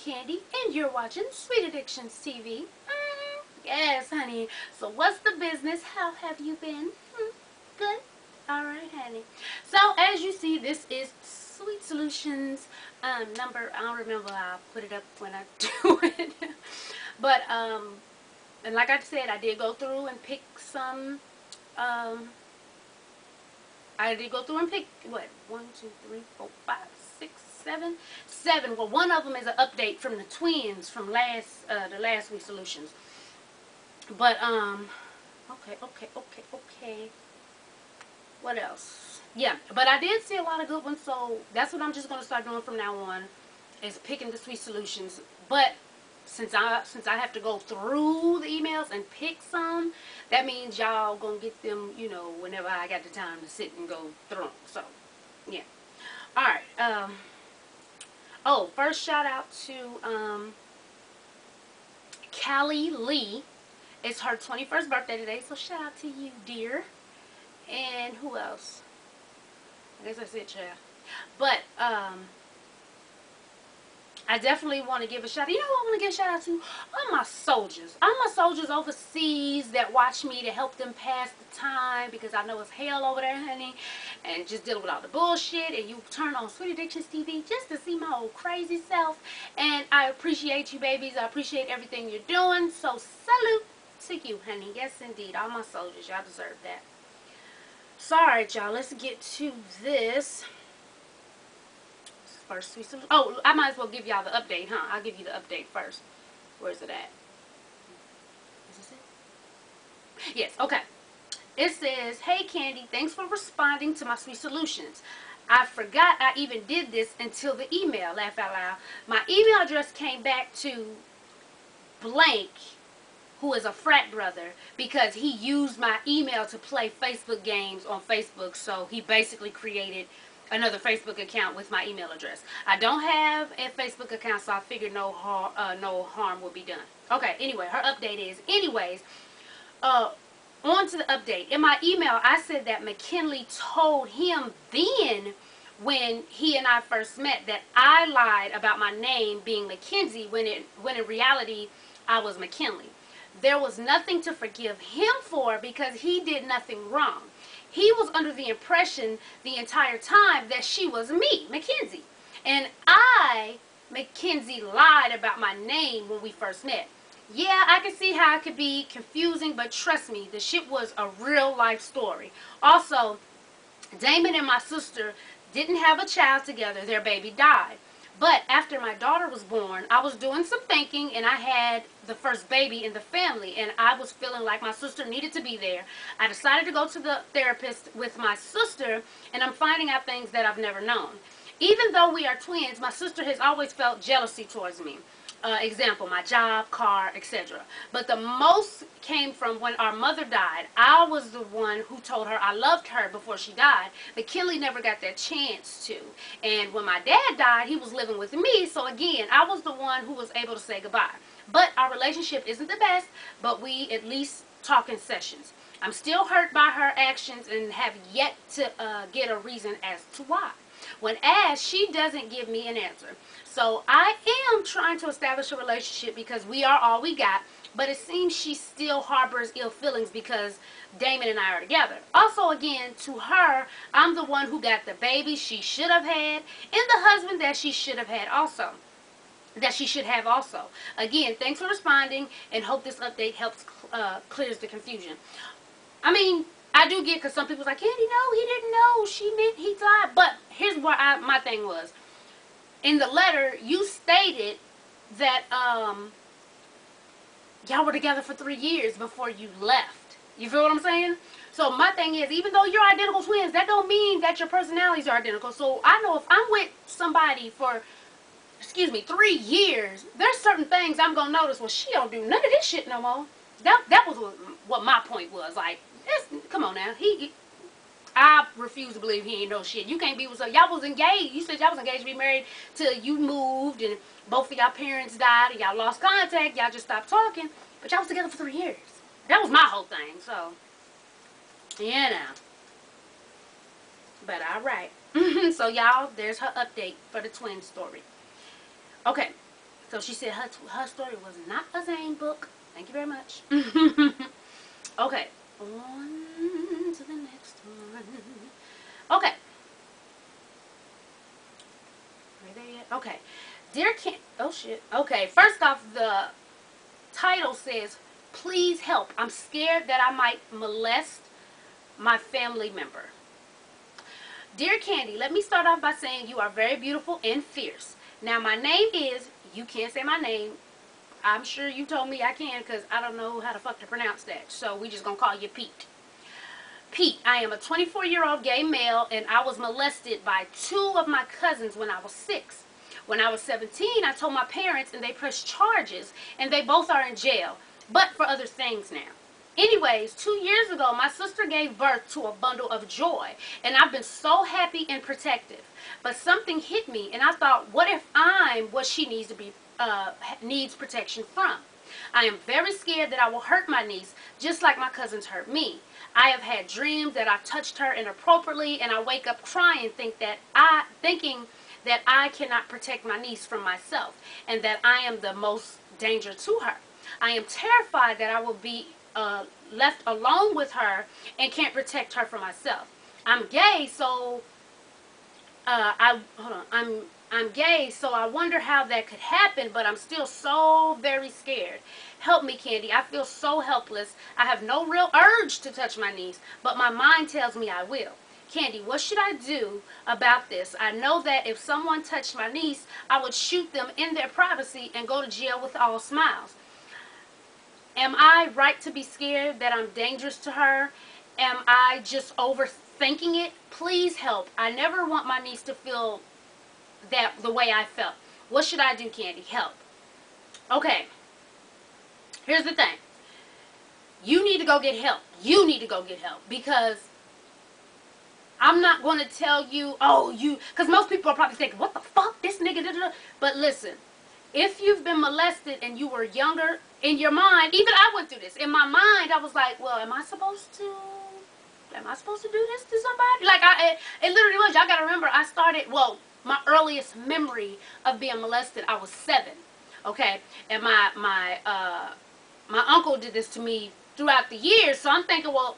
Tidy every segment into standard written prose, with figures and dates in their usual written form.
Candy, and you're watching Sweet Addictions TV. Yes, honey. So what's the business? How have you been? Good? Alright, honey. So, as you see, this is Sweet Solutions number. I don't remember. I'll put it up when I do it. But, and like I said, I did go through and pick some, I did go through and pick, what, 1, 2, 3, 4, 5, 6, 7, 7. Well, one of them is an update from the twins from the last Sweet Solutions. But, okay. What else? Yeah, but I did see a lot of good ones, so that's what I'm just going to start doing from now on, is picking the Sweet Solutions. But since I have to go through the emails and pick some, that means y'all gonna get them, you know, whenever I got the time to sit and go through them. So, yeah. All right. Oh, first shout out to Callie Lee. It's her 21st birthday today, so shout out to you, dear. And who else? I guess that's it, child. But, I definitely want to give a shout out. You know who I want to give a shout out to? All my soldiers. All my soldiers overseas that watch me to help them pass the time, because I know it's hell over there, honey. And just dealing with all the bullshit. And you turn on Sweet Addictions TV just to see my old crazy self. And I appreciate you, babies. I appreciate everything you're doing. So, salute to you, honey. Yes, indeed. All my soldiers. Y'all deserve that. So, alright, y'all. Let's get to this. First Sweet Solution. Oh, I might as well give y'all the update, huh? I'll give you the update first. Where's it at? Is this it? Yes, okay. It says, hey Candy, thanks for responding to my Sweet Solutions. I forgot I even did this until the email, laugh out loud. My email address came back to blank, who is a frat brother, because he used my email to play Facebook games on Facebook, so he basically created another Facebook account with my email address. I don't have a Facebook account, so I figured no harm would be done. Okay, anyway, her update is, on to the update. In my email, I said that McKinley told him then, when he and I first met, that I lied about my name being Mackenzie when in reality I was McKinley. There was nothing to forgive him for because he did nothing wrong. He was under the impression the entire time that she was me, Mackenzie. And I, Mackenzie, lied about my name when we first met. Yeah, I can see how it could be confusing, but trust me, the shit was a real life story. Also, Damon and my sister didn't have a child together. Their baby died. But after my daughter was born, I was doing some thinking, and I had the first baby in the family, and I was feeling like my sister needed to be there. I decided to go to the therapist with my sister, and I'm finding out things that I've never known. Even though we are twins, my sister has always felt jealousy towards me. Example, my job, car, etc. But the most came from when our mother died. I was the one who told her I loved her before she died. McKinley never got that chance to. And when my dad died, he was living with me. So again, I was the one who was able to say goodbye. But our relationship isn't the best, but we at least talk in sessions. I'm still hurt by her actions and have yet to get a reason as to why. When asked, she doesn't give me an answer. So I am trying to establish a relationship because we are all we got, but it seems she still harbors ill feelings because Damon and I are together. Also, again, to her, I'm the one who got the baby she should have had and the husband that she should have had also. Again, thanks for responding, and hope this update helps clears the confusion. I mean, I do get, because some people's like, Candy, no, he didn't know, she meant he lied. But here's what my thing was. In the letter, you stated that y'all were together for 3 years before you left. You feel what I'm saying? So my thing is, even though you're identical twins, that don't mean that your personalities are identical. So I know if I'm with somebody for, 3 years, there's certain things I'm going to notice, well, she don't do none of this shit no more. That was what my point was. Like, come on now. I refuse to believe he ain't no shit. You can't be with y'all was engaged. You said y'all was engaged to be married till you moved and both of y'all parents died and y'all lost contact. Y'all just stopped talking. But y'all was together for 3 years. That was my whole thing. So, yeah, now. But alright. So y'all, there's her update for the twin story. Okay. So she said her story was not a Zane book. Thank you very much. Okay, on to the next one. Okay. Are they yet? Okay. Dear Ken, oh shit. Okay, first off, the title says, please help. I'm scared that I might molest my family member. Dear Candy, let me start off by saying you are very beautiful and fierce. Now, my name is, you can't say my name. I'm sure you told me I can because I don't know how the fuck to pronounce that. So we just gonna call you Pete. Pete, I am a 24-year-old gay male and I was molested by 2 of my cousins when I was 6. When I was 17, I told my parents and they pressed charges and they both are in jail, but for other things now. Anyways, 2 years ago, my sister gave birth to a bundle of joy, and I've been so happy and protective. But something hit me, and I thought, what if I'm what she needs to be needs protection from? I am very scared that I will hurt my niece, just like my cousins hurt me. I have had dreams that I touched her inappropriately, and I wake up crying, thinking that I cannot protect my niece from myself, and that I am the most danger to her. I am terrified that I will be left alone with her and can't protect her from myself. I'm gay, so I'm gay, so I wonder how that could happen, but I'm still so very scared. Help me, Candy. I feel so helpless. I have no real urge to touch my niece, but my mind tells me I will. Candy, what should I do about this? I know that if someone touched my niece, I would shoot them in their privacy and go to jail with all smiles. Am I right to be scared that I'm dangerous to her? Am I just overthinking it? Please help. I never want my niece to feel that the way I felt. What should I do, Candy? Help. Okay. Here's the thing. You need to go get help. You need to go get help because I'm not going to tell you, because most people are probably thinking, what the fuck, this nigga, da, da, da. But listen, if you've been molested and you were younger, in your mind, even I went through this. In my mind, I was like, well, am I supposed to do this to somebody? Like, it literally was. Y'all got to remember, I started, my earliest memory of being molested, I was 7. Okay? And my uncle did this to me throughout the years. So I'm thinking, well,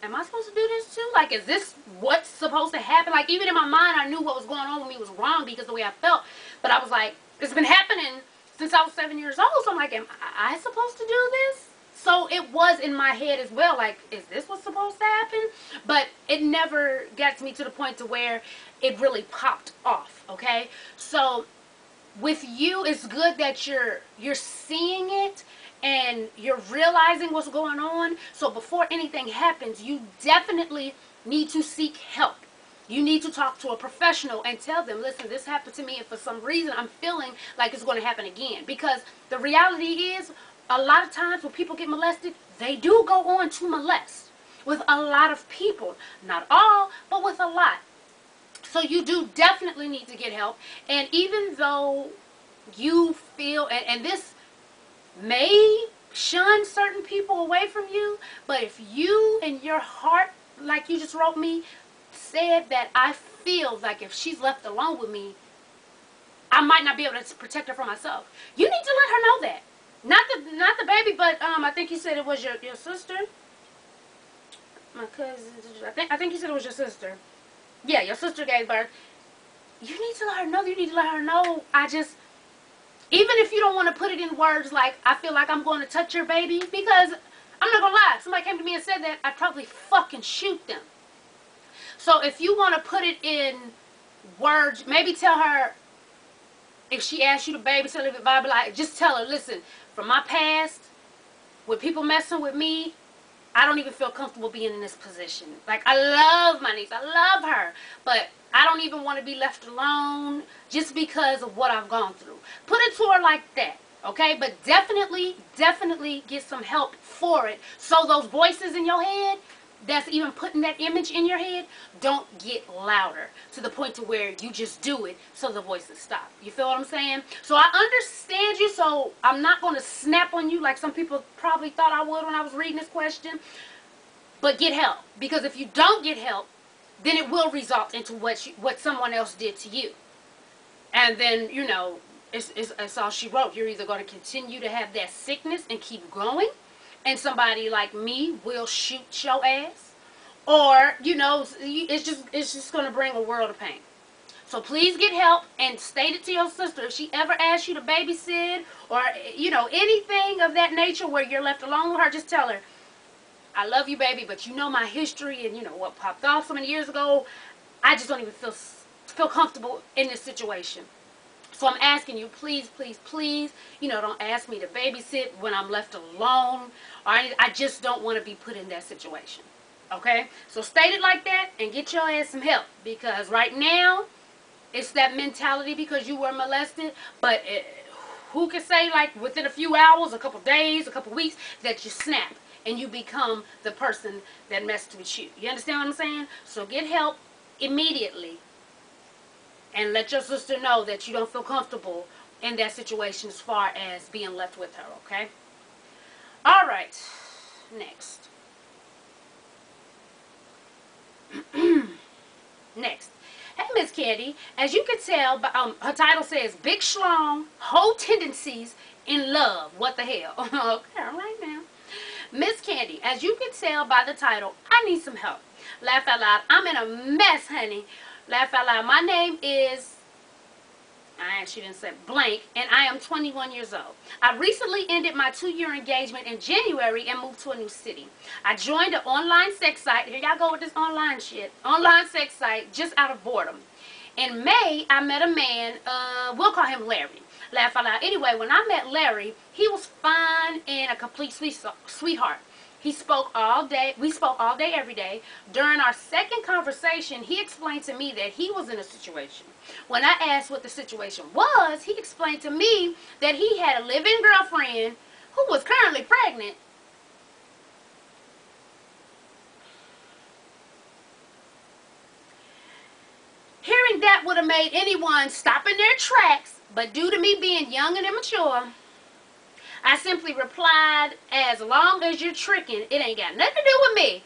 am I supposed to do this too? Like, is this what's supposed to happen? Like, even in my mind, I knew what was going on with me was wrong because of the way I felt. But I was like, it's been happening since I was 7 years old. So I'm like, am I supposed to do this? So it was in my head as well. Like, is this what's supposed to happen? But it never got me to the point to where it really popped off. Okay? So with you, it's good that you're seeing it and you're realizing what's going on. So before anything happens, you definitely need to seek help. You need to talk to a professional and tell them, listen, this happened to me and for some reason I'm feeling like it's going to happen again. Because the reality is, a lot of times when people get molested, they do go on to molest with a lot of people. Not all, but with a lot. So you do definitely need to get help. And even though you feel, and this may shun certain people away from you, but if you in your heart, like you just wrote me, said that I feel like if she's left alone with me, I might not be able to protect her from myself. You need to let her know that. Not the baby, but I think you said it was your sister. My cousin. I think you said it was your sister. Yeah, your sister gave birth. You need to let her know. You need to let her know. Even if you don't want to put it in words like, I feel like I'm going to touch your baby, because I'm not going to lie. If somebody came to me and said that, I'd probably fucking shoot them. So if you want to put it in words, maybe tell her, if she asks you to babysit, if Bible, like, just tell her, listen, from my past, with people messing with me, I don't even feel comfortable being in this position. Like, I love my niece. I love her. But I don't even want to be left alone just because of what I've gone through. Put it to her like that. Okay? But definitely get some help for it. So those voices in your head that's even putting that image in your head don't get louder to the point to where you just do it so the voices stop. You feel what I'm saying? So I understand you, so I'm not going to snap on you like some people probably thought I would when I was reading this question. But get help. Because if you don't get help, then it will result into what someone else did to you. And then, it's all she wrote. You're either going to continue to have that sickness and keep growing, and somebody like me will shoot your ass, or you know, it's just going to bring a world of pain. So please get help, and state it to your sister. If she ever asks you to babysit or, you know, anything of that nature where you're left alone with her, just tell her, I love you, baby, but you know my history and you know what popped off so many years ago. I just don't even feel comfortable in this situation. So I'm asking you, please, please, please, you know, don't ask me to babysit when I'm left alone. Or I just don't want to be put in that situation. Okay? So state it like that and get your ass some help. Because right now, it's that mentality because you were molested. But who can say, like, within a few hours, a couple days, a couple weeks, that you snap and you become the person that messed with you. You understand what I'm saying? So get help immediately. And let your sister know that you don't feel comfortable in that situation as far as being left with her, okay? All right. Next. Next. Hey, Miss Candy, as you can tell, her title says, Big Schlong, Whole Tendencies in Love. What the hell? Okay, all right now. Miss Candy, as you can tell by the title, I need some help. Laugh out loud. I'm in a mess, honey. Laugh out loud. My name is, I actually didn't say blank, and I am 21 years old. I recently ended my 2-year engagement in January and moved to a new city. I joined an online sex site. Here y'all go with this online shit. Online sex site just out of boredom. In May, I met a man, we'll call him Larry. Laugh out loud. Anyway, when I met Larry, he was fine and a complete sweetheart. He spoke all day. We spoke all day, every day. During our second conversation, he explained to me that he was in a situation. When I asked what the situation was, he explained to me that he had a live-in girlfriend who was currently pregnant. Hearing that would have made anyone stop in their tracks, but due to me being young and immature, I simply replied, as long as you're tricking, it ain't got nothing to do with me.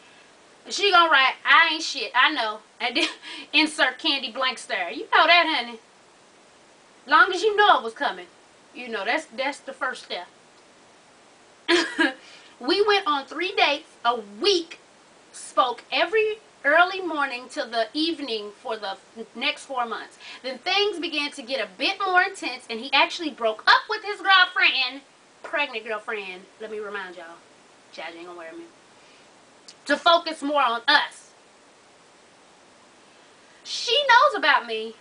And she gonna write, I ain't shit, I know. And then insert candy blank stare. You know that, honey. Long as you know it was coming. You know, that's the first step. We went on 3 dates a week, spoke every early morning till the evening for the next 4 months. Then things began to get a bit more intense, and he actually broke up with his girlfriend, pregnant girlfriend, let me remind y'all, Chad ain't gonna wear me, to focus more on us. She knows about me.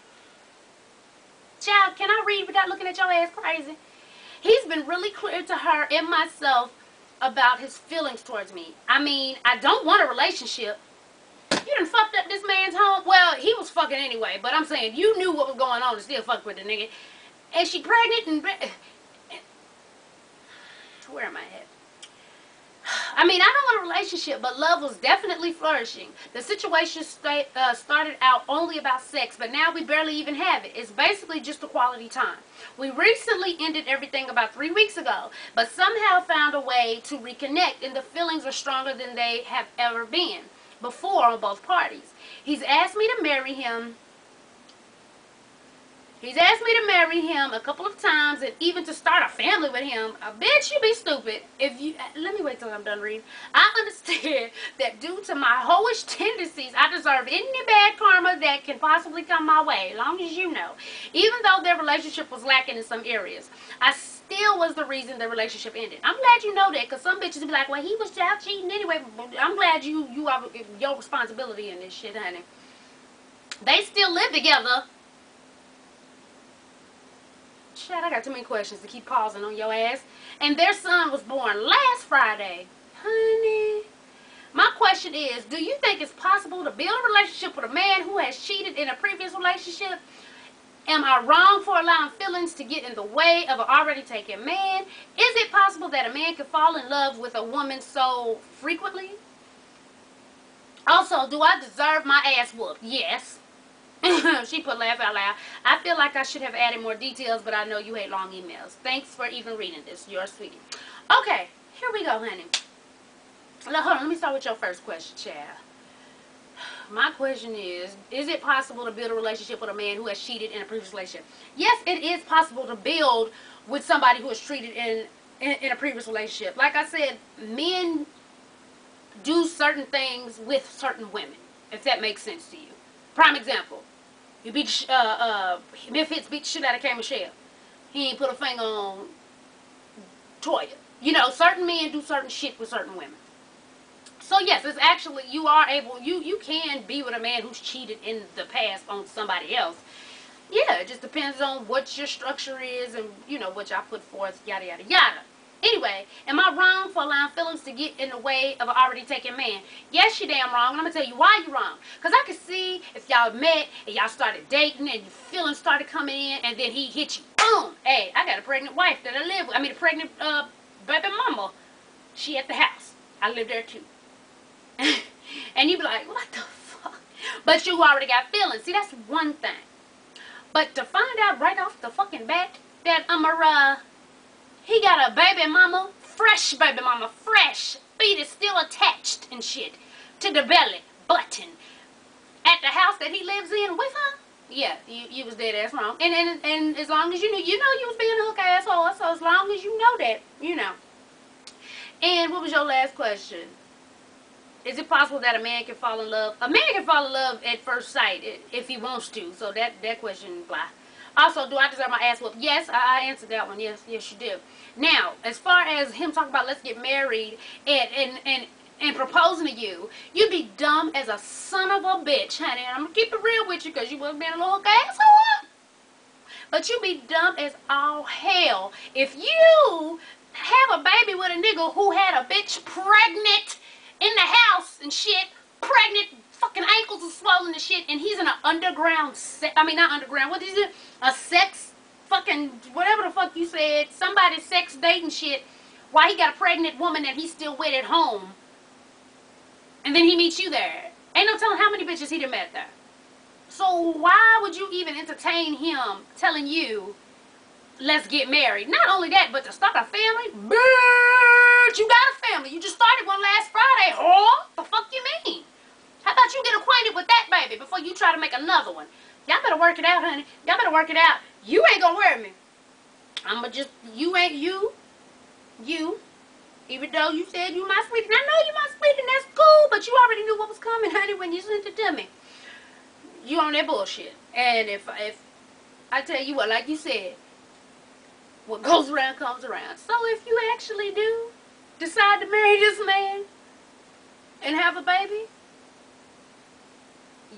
Child, can I read without looking at your ass crazy? He's been really clear to her and myself about his feelings towards me. I mean, I don't want a relationship. You done fucked up this man's home. Well, he was fucking anyway, but I'm saying you knew what was going on and still fuck with the nigga. And she pregnant and... Where am I at? I mean, I don't want a relationship, but love was definitely flourishing. The situation started out only about sex, but now we barely even have it. It's basically just a quality time. We recently ended everything about 3 weeks ago, but somehow found a way to reconnect, and the feelings are stronger than they have ever been before on both parties. He's asked me to marry him. He's asked me to marry him a couple of times and even to start a family with him. Bitch, you be stupid. If you let me wait till I'm done reading. I understand that due to my hoish tendencies, I deserve any bad karma that can possibly come my way, as long as you know. Even though their relationship was lacking in some areas, I still was the reason the relationship ended. I'm glad you know that, because some bitches be like, well, he was out cheating anyway. I'm glad you are your responsibility in this shit, honey. They still live together. Shit, I got too many questions to keep pausing on your ass. And their son was born last Friday. Honey, my question is, do you think it's possible to build a relationship with a man who has cheated in a previous relationship? Am I wrong for allowing feelings to get in the way of an already taken man? Is it possible that a man can fall in love with a woman so frequently? Also, do I deserve my ass whooped? Yes. She put laugh out loud. I feel like I should have added more details, but I know you hate long emails. Thanks for even reading this. You're a sweetie. Okay, here we go, honey. Now, hold on. Let me start with your first question, child. my question is it possible to build a relationship with a man who has cheated in a previous relationship? Yes, it is possible to build with somebody who has cheated in a previous relationship. Like I said, men do certain things with certain women, if that makes sense to you. Prime example, you beat Memphis beat the shit out of K. Michelle. He ain't put a finger on Toya. You know, certain men do certain shit with certain women. So yes, it's actually, you are able, you can be with a man who's cheated in the past on somebody else. Yeah, it just depends on what your structure is and, you know, what y'all put forth, yada, yada, yada. Anyway, am I wrong for allowing feelings to get in the way of an already taken man? Yes, you're damn wrong, and I'm going to tell you why you're wrong. Because I could see if y'all met and y'all started dating and your feelings started coming in and then he hit you. Boom! Hey, I got a pregnant wife that I live with. I mean, a pregnant baby mama. She at the house. I live there too. And you be like, what the fuck? But you already got feelings. See, that's one thing. But to find out right off the fucking bat that he got a baby mama, fresh, feet is still attached and shit to the belly button at the house that he lives in with her. Yeah, you was dead ass wrong. And as long as you knew, you was being a hook asshole. So as long as you know that, you know. And what was your last question? Is it possible that a man can fall in love? A man can fall in love at first sight if he wants to. So that question, blah. Also, do I deserve my ass whooped? Yes, I answered that one. Yes, you do. Now, as far as him talking about let's get married and proposing to you, you'd be dumb as a son of a bitch, honey. And I'm going to keep it real with you because you wasn't being a little asshole. But you'd be dumb as all hell if you have a baby with a nigga who had a bitch pregnant in the house and shit, pregnant, fucking ankles are swollen and shit, and he's in an underground not underground, what is it? A sex, fucking, whatever the fuck you said, somebody's sex dating shit, while he got a pregnant woman that he's still with at home, and then he meets you there. Ain't no telling how many bitches he done met there. So why would you even entertain him telling you, let's get married? Not only that, but to start a family? Bitch, you got a family. You just started one last Friday, whore. The fuck you mean? How about you get acquainted with that baby before you try to make another one? Y'all better work it out, honey. Y'all better work it out. You ain't gonna worry me. I'ma just, you ain't you. Even though you said you my sweetie. And I know you my sweetie, and that's cool, but you already knew what was coming, honey, when you sent it to me. You on that bullshit. And if I tell you what, like you said, what goes around comes around. So if you actually do decide to marry this man and have a baby,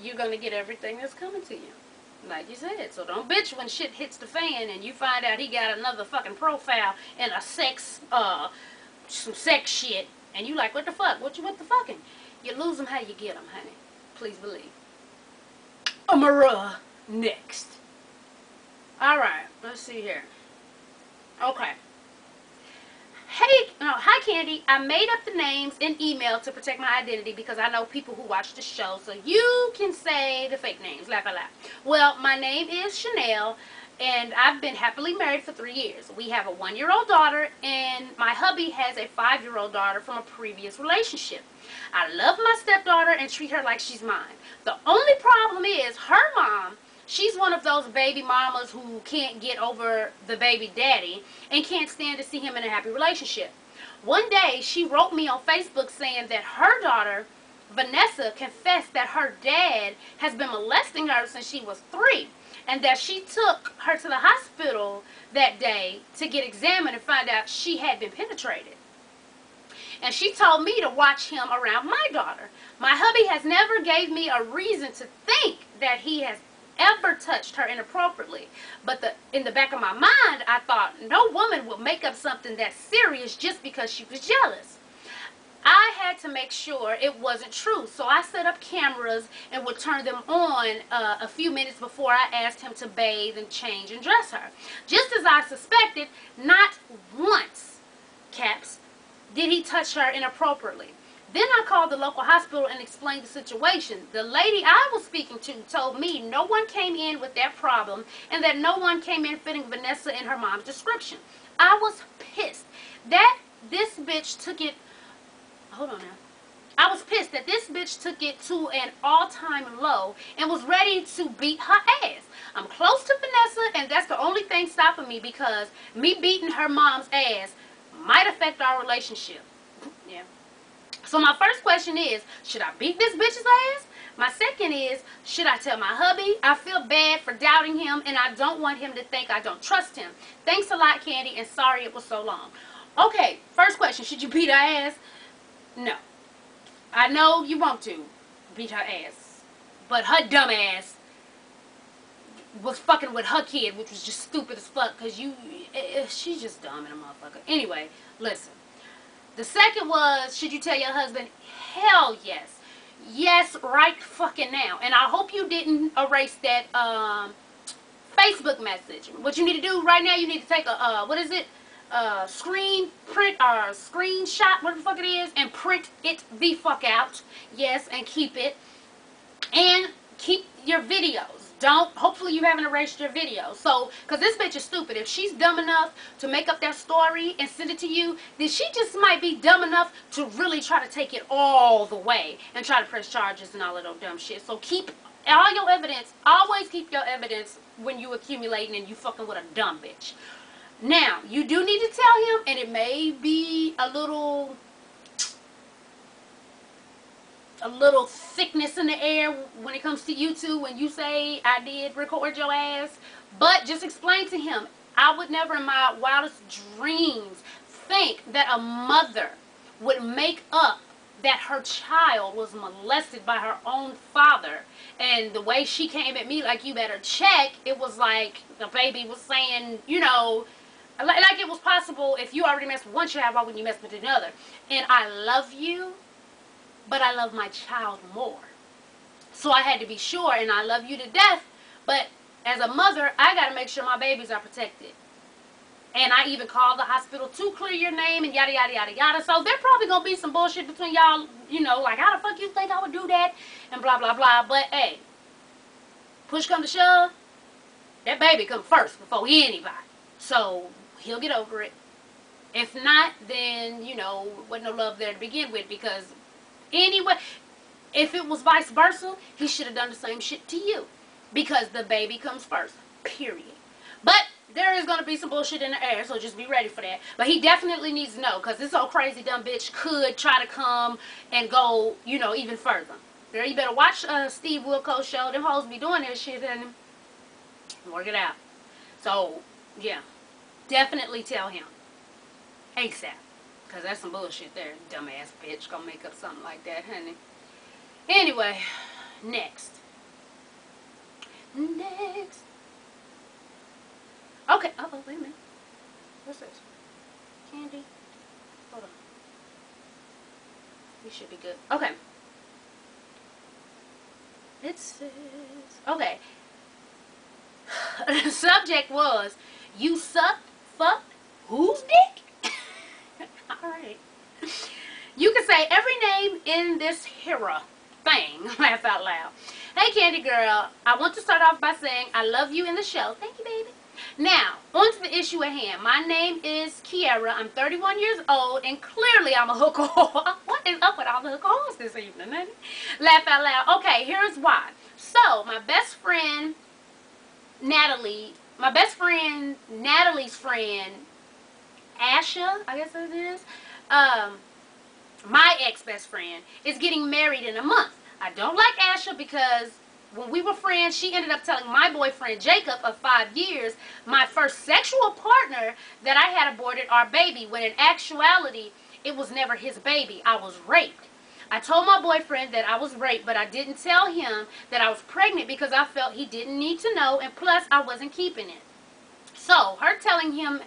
you're going to get everything that's coming to you. Like you said. So don't bitch when shit hits the fan and you find out he got another fucking profile and a sex, some sex shit. And you like, what the fuck? What the fucking? You lose them how you get them, honey. Please believe. Amara next. Alright, let's see here. Okay. Hi Candy. I made up the names in email to protect my identity because I know people who watch the show, so you can say the fake names. Laugh out loud. Well, my name is Chanel, and I've been happily married for 3 years. We have a 1-year-old daughter, and my hubby has a 5-year-old daughter from a previous relationship. I love my stepdaughter and treat her like she's mine. The only problem is her mom. She's one of those baby mamas who can't get over the baby daddy and can't stand to see him in a happy relationship. One day, she wrote me on Facebook saying that her daughter, Vanessa, confessed that her dad has been molesting her since she was 3 and that she took her to the hospital that day to get examined and find out she had been penetrated. And she told me to watch him around my daughter. My hubby has never gave me a reason to think that he has ever touched her inappropriately, but in the back of my mind I thought no woman would make up something that serious just because she was jealous. I had to make sure it wasn't true, so I set up cameras and would turn them on a few minutes before I asked him to bathe and change and dress her. Just as I suspected, not once, caps, did he touch her inappropriately. Then I called the local hospital and explained the situation. The lady I was speaking to told me no one came in with that problem and that no one came in fitting Vanessa in her mom's description. I was pissed. This bitch took it, hold on now. I was pissed that this bitch took it to an all-time low and was ready to beat her ass. I'm close to Vanessa, and that's the only thing stopping me, because me beating her mom's ass might affect our relationship. Yeah. So my first question is, should I beat this bitch's ass? My second is, should I tell my hubby? I feel bad for doubting him, and I don't want him to think I don't trust him. Thanks a lot, Candy, and sorry it was so long. Okay, first question, should you beat her ass? No. I know you want to beat her ass, but her dumb ass was fucking with her kid, which was just stupid as fuck, because she's just dumb and a motherfucker. Anyway, listen. The second was, should you tell your husband? Hell yes. Yes, right fucking now. And I hope you didn't erase that Facebook message. What you need to do right now, you need to take a, what is it? Screenshot, whatever the fuck it is, and print it the fuck out. Yes, and keep it. And keep your videos. Hopefully you haven't erased your video. So, because this bitch is stupid. If she's dumb enough to make up that story and send it to you, then she just might be dumb enough to really try to take it all the way and try to press charges and all of that dumb shit. So keep all your evidence. Always keep your evidence when you accumulating and you fucking with a dumb bitch. Now, you do need to tell him, and it may be a little thickness in the air when it comes to you two when you say I did record your ass, but just explain to him, I would never in my wildest dreams think that a mother would make up that her child was molested by her own father. And the way she came at me like, you better check, it was like the baby was saying, you know, like it was possible, if you already messed with one child, why wouldn't you mess with another? And I love you, but I love my child more. So I had to be sure, and I love you to death, but as a mother, I got to make sure my babies are protected. And I even called the hospital to clear your name and yada, yada, yada, yada. So there probably going to be some bullshit between y'all, you know, like, how the fuck you think I would do that? And blah, blah, blah. But, hey, push come to shove, that baby come first before anybody. So he'll get over it. If not, then, you know, wasn't no love there to begin with, because anyway, if it was vice versa, he should have done the same shit to you, because the baby comes first, period. But there is going to be some bullshit in the air, so just be ready for that. But he definitely needs to know, because this old crazy dumb bitch could try to come and go, you know, even further. Girl, you better watch Steve Wilkos show. Them hoes be doing that shit and work it out. So, yeah, definitely tell him ASAP. Because that's some bullshit there. Dumbass bitch gonna make up something like that, honey. Anyway, next. Okay. Uh-oh, wait a minute. What's this? Candy. Hold on. We should be good. Okay. It says... Okay. The subject was, you sucked, fucked, whose dick? Alright. You can say every name in this hero thing. Laugh out loud. Hey, Candy Girl. I want to start off by saying I love you in the show. Thank you, baby. Now, on to the issue at hand. My name is Kiera. I'm 31 years old, and clearly I'm a hooker. What is up with all the hookers this evening, honey? Laugh out loud. Okay, here's why. So, my best friend, Natalie's friend, Asha, I guess it is, my ex-best friend, is getting married in a month. I don't like Asha because when we were friends, she ended up telling my boyfriend, Jacob, of 5 years, my first sexual partner, that I had aborted our baby, when in actuality, it was never his baby. I was raped. I told my boyfriend that I was raped, but I didn't tell him that I was pregnant because I felt he didn't need to know, and plus, I wasn't keeping it. So, her telling him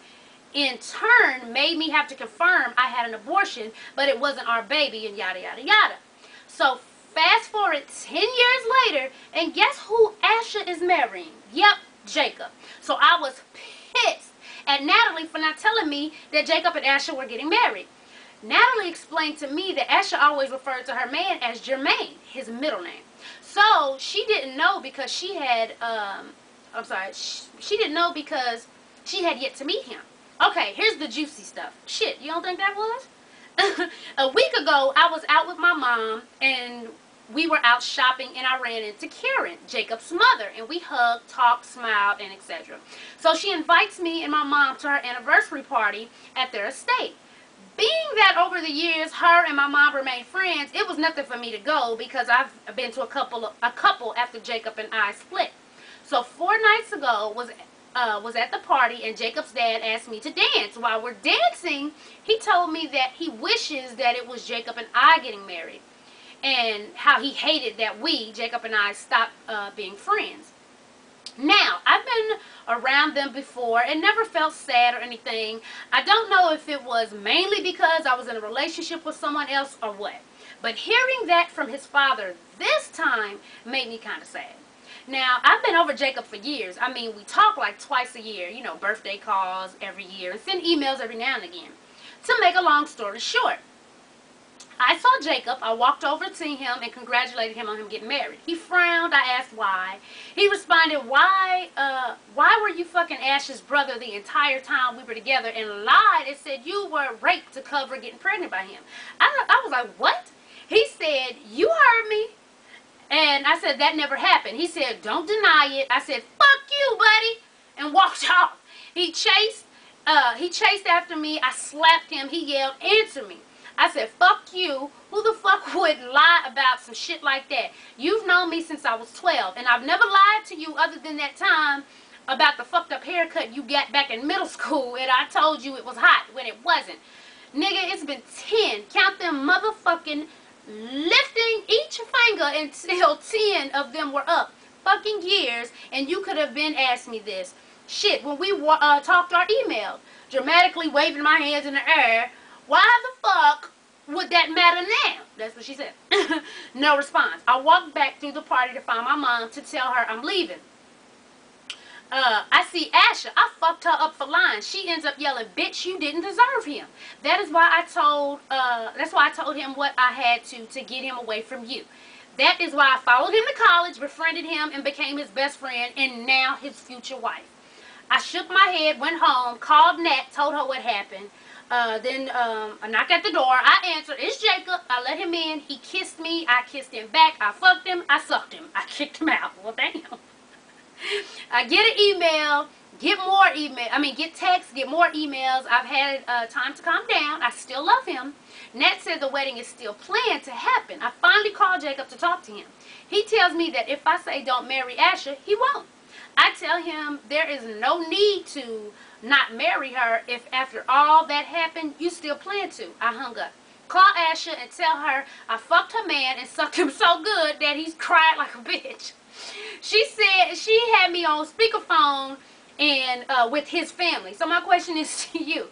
in turn made me have to confirm I had an abortion, but it wasn't our baby, and yada, yada, yada. So, fast forward 10 years later, and guess who Asha is marrying? Yep, Jacob. So I was pissed at Natalie for not telling me that Jacob and Asha were getting married. Natalie explained to me that Asha always referred to her man as Jermaine, his middle name. So she didn't know because she had, she didn't know because she had yet to meet him. Okay, here's the juicy stuff. Shit, you don't think that was? A week ago, I was out with my mom, and we were out shopping, and I ran into Karen, Jacob's mother, and we hugged, talked, smiled, and etc. So she invites me and my mom to her anniversary party at their estate. Being that over the years her and my mom remained friends, it was nothing for me to go because I've been to a couple after Jacob and I split. So 4 nights ago was at the party, and Jacob's dad asked me to dance. While we're dancing, he told me that he wishes that it was Jacob and I getting married, and how he hated that Jacob and I, stopped being friends. Now, I've been around them before and never felt sad or anything. I don't know if it was mainly because I was in a relationship with someone else or what. But hearing that from his father this time made me kind of sad. Now, I've been over Jacob for years. I mean, we talk like twice a year, you know, birthday calls every year, and send emails every now and again. To make a long story short, I saw Jacob. I walked over to him and congratulated him on him getting married. He frowned. I asked why. He responded, why were you fucking Ash's brother the entire time we were together, and lied and said you were raped to cover getting pregnant by him. I was like, what? He said, you heard me. And I said, that never happened. He said, don't deny it. I said, fuck you, buddy, and walked off. He chased after me. I slapped him. He yelled, answer me. I said, fuck you. Who the fuck would lie about some shit like that? You've known me since I was 12, and I've never lied to you other than that time about the fucked up haircut you got back in middle school, and I told you it was hot when it wasn't. Nigga, it's been 10. Count them motherfucking, lifting each finger until 10 of them were up. Fucking years, and you could have been asked me this. Shit, when we talked or emailed, dramatically waving my hands in the air, why the fuck would that matter now? That's what she said. No response. I walked back through the party to find my mom to tell her I'm leaving. I see Asha. I fucked her up for lying. She ends up yelling, bitch, you didn't deserve him. That's why I told him what I had to get him away from you. That is why I followed him to college, befriended him, and became his best friend, and now his future wife. I shook my head, went home, called Nat, told her what happened. Then a knock at the door. I answered, it's Jacob. I let him in. He kissed me. I kissed him back. I fucked him. I sucked him. I kicked him out. Well, damn. I get an email, get texts, get more emails. I've had time to calm down. I still love him. Nat said the wedding is still planned to happen. I finally called Jacob to talk to him. He tells me that if I say don't marry Asha, he won't. I tell him there is no need to not marry her if after all that happened, you still plan to. I hung up. Call Asha and tell her I fucked her man and sucked him so good that he's cried like a bitch. She said she had me on speakerphone and with his family. So my question is to you.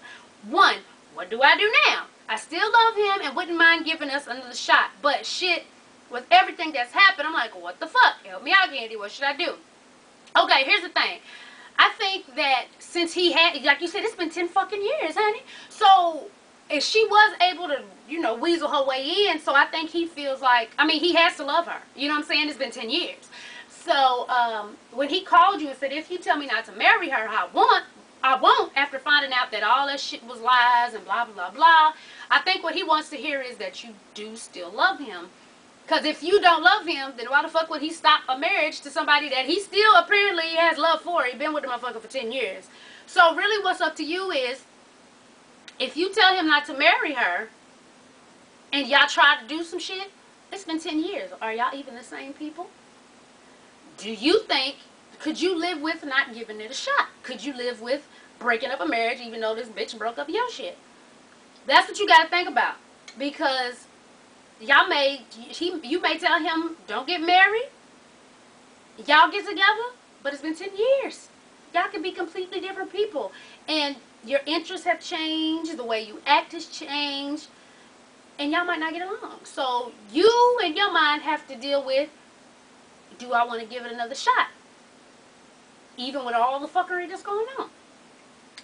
1, what do I do now? I still love him and wouldn't mind giving us another shot. But shit, with everything that's happened, I'm like, what the fuck? Help me out, Candy. What should I do? Okay, here's the thing. I think that since he had, like you said, it's been 10 fucking years, honey. So, if she was able to, you know, weasel her way in, so I think he feels like, I mean, he has to love her. You know what I'm saying? It's been 10 years. So, when he called you and said, if you tell me not to marry her, I won't, after finding out that all that shit was lies and blah, blah, blah. I think what he wants to hear is that you do still love him. Because if you don't love him, then why the fuck would he stop a marriage to somebody that he still apparently has love for? He's been with the motherfucker for 10 years. So really what's up to you is, if you tell him not to marry her, and y'all try to do some shit, it's been 10 years. Are y'all even the same people? Do you think, could you live with not giving it a shot? Could you live with breaking up a marriage even though this bitch broke up your shit? That's what you got to think about. Because you may tell him, don't get married. Y'all get together, but it's been 10 years. Y'all can be completely different people. And your interests have changed, the way you act has changed, and y'all might not get along. So you and your mind have to deal with, do I want to give it another shot? Even with all the fuckery that's going on.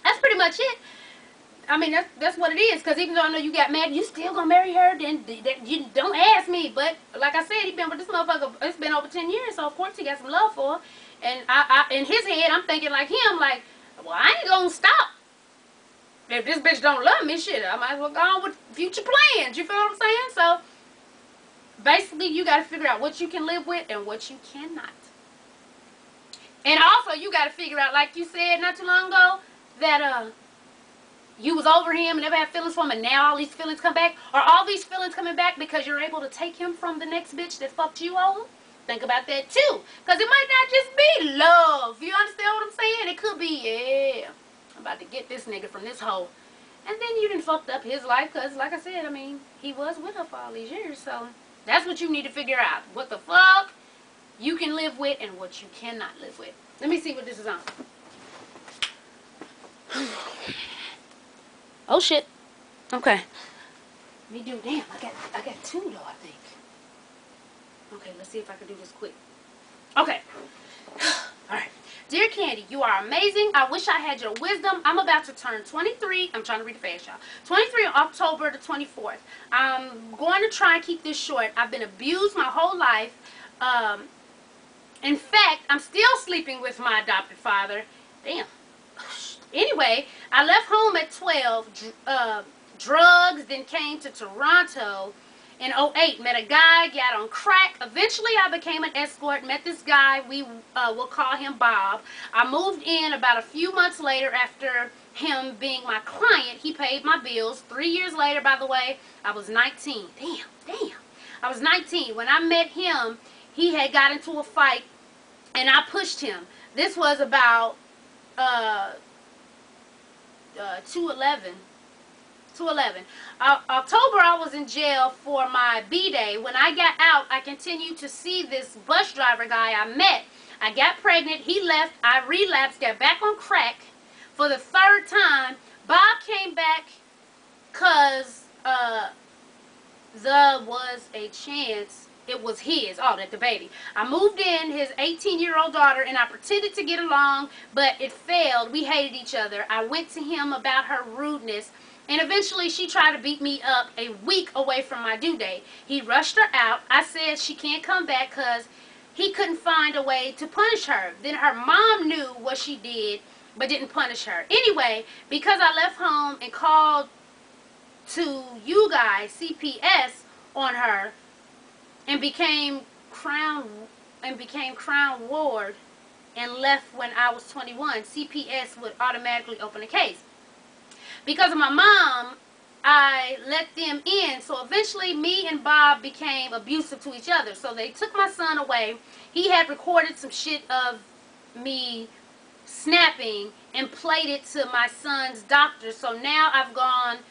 That's pretty much it. I mean, that's what it is. Because even though I know you got mad, you still gonna marry her. Then you don't ask me. But like I said, he been with this motherfucker. It's been over 10 years, so of course he got some love for her. And I in his head, I'm thinking like him, like, well, I ain't gonna stop If this bitch don't love me, shit, I might as well go on with future plans. You feel what I'm saying? So, basically, you got to figure out what you can live with and what you cannot. And also, you got to figure out, like you said not too long ago, that you was over him and never had feelings for him, and now all these feelings come back. Are all these feelings coming back because you're able to take him from the next bitch that fucked you over? Think about that too. Because it might not just be love. You understand what I'm saying? It could be, yeah, I'm about to get this nigga from this hole. And then you done fucked up his life because, like I said, I mean, he was with her for all these years. So that's what you need to figure out. What the fuck you can live with and what you cannot live with. Let me see what this is on. Oh shit. Okay. Let me do, damn, I got two though, I think. Okay, let's see if I can do this quick. Okay. Alright. Dear Candy, you are amazing. I wish I had your wisdom. I'm about to turn 23. I'm trying to read it fast, y'all. 23 on October the 24th. I'm going to try and keep this short. I've been abused my whole life. In fact, I'm still sleeping with my adopted father. Damn. Anyway, I left home at 12. Drugs, then came to Toronto in 08. Met a guy, got on crack. Eventually, I became an escort. Met this guy. We will call him Bob. I moved in about a few months later after him being my client. He paid my bills. 3 years later, by the way, I was 19. Damn. I was 19. When I met him, he had got into a fight, and I pushed him. This was about 211. October, I was in jail for my B-Day. When I got out, I continued to see this bus driver guy I met. I got pregnant. He left. I relapsed, got back on crack for the 3rd time. Bob came back because there was a chance it was his. Oh, that the baby. I moved in his 18-year-old daughter, and I pretended to get along, but it failed. We hated each other. I went to him about her rudeness, and eventually she tried to beat me up a week away from my due date. He rushed her out. I said she can't come back because he couldn't find a way to punish her. Then her mom knew what she did but didn't punish her. Anyway, because I left home and called to you guys, CPS, on her, and became Crown Ward and left when I was 21, CPS would automatically open a case. Because of my mom, I let them in. So eventually me and Bob became abusive to each other. So they took my son away. He had recorded some shit of me snapping and played it to my son's doctor. So now I've gone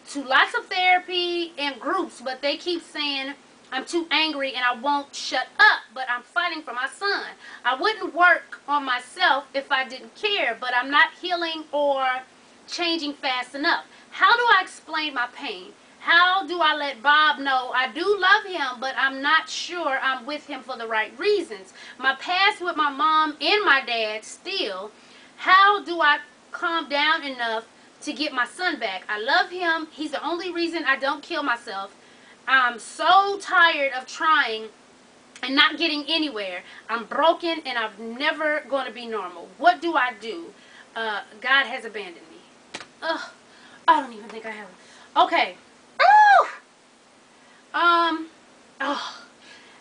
to lots of therapy and groups, but they keep saying I'm too angry and I won't shut up, but I'm fighting for my son. I wouldn't work on myself if I didn't care, but I'm not healing or changing fast enough. How do I explain my pain? How do I let Bob know I do love him, but I'm not sure I'm with him for the right reasons? My past with my mom and my dad still. How do I calm down enough to get my son back? I love him. He's the only reason I don't kill myself. I'm so tired of trying and not getting anywhere. I'm broken and I'm never going to be normal. What do I do? God has abandoned me. Ugh, I don't even think I have. Okay.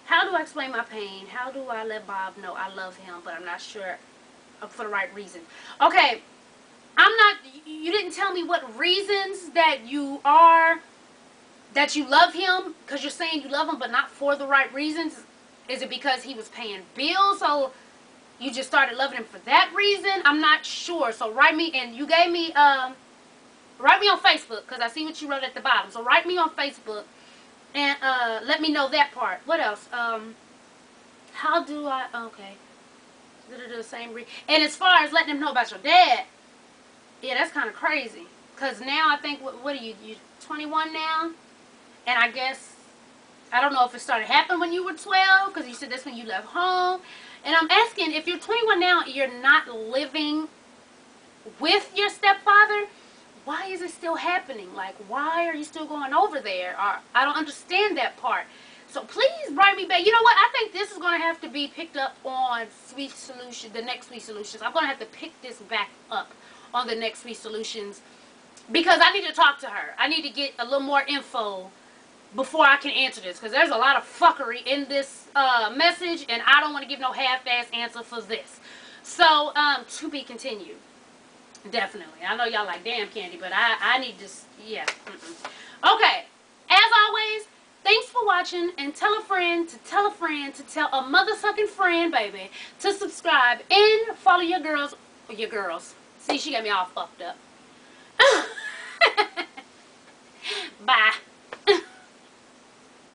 How do I explain my pain? How do I let Bob know I love him, but I'm not sure for the right reason? Okay. You didn't tell me what reasons that you love him, because you're saying you love him but not for the right reasons. Is it because he was paying bills, so you just started loving him for that reason? I'm not sure. So write me, and you gave me write me on Facebook, because I see what you wrote at the bottom. So write me on Facebook and let me know that part. What else? How do I, okay, the same and as far as letting him know about your dad, yeah, that's kind of crazy. Because now I think, what are you 21 now? And I guess, I don't know if it started happening when you were 12, because you said that's when you left home. And I'm asking, if you're 21 now and you're not living with your stepfather, why is it still happening? Like, why are you still going over there? Or, I don't understand that part. So please write me back. You know what? I think this is going to have to be picked up on Sweet Solutions, the next Sweet Solutions. I'm going to have to pick this back up on the next Sweet Solutions because I need to talk to her. I need to get a little more info before I can answer this, because there's a lot of fuckery in this message, and I don't want to give no half-ass answer for this. So, to be continued. Definitely. I know y'all like, damn, Candy, but I need this, yeah. Okay. As always, thanks for watching, and tell a friend to tell a friend to tell a mother-sucking friend, baby, to subscribe and follow your girls. See, she got me all fucked up. Bye.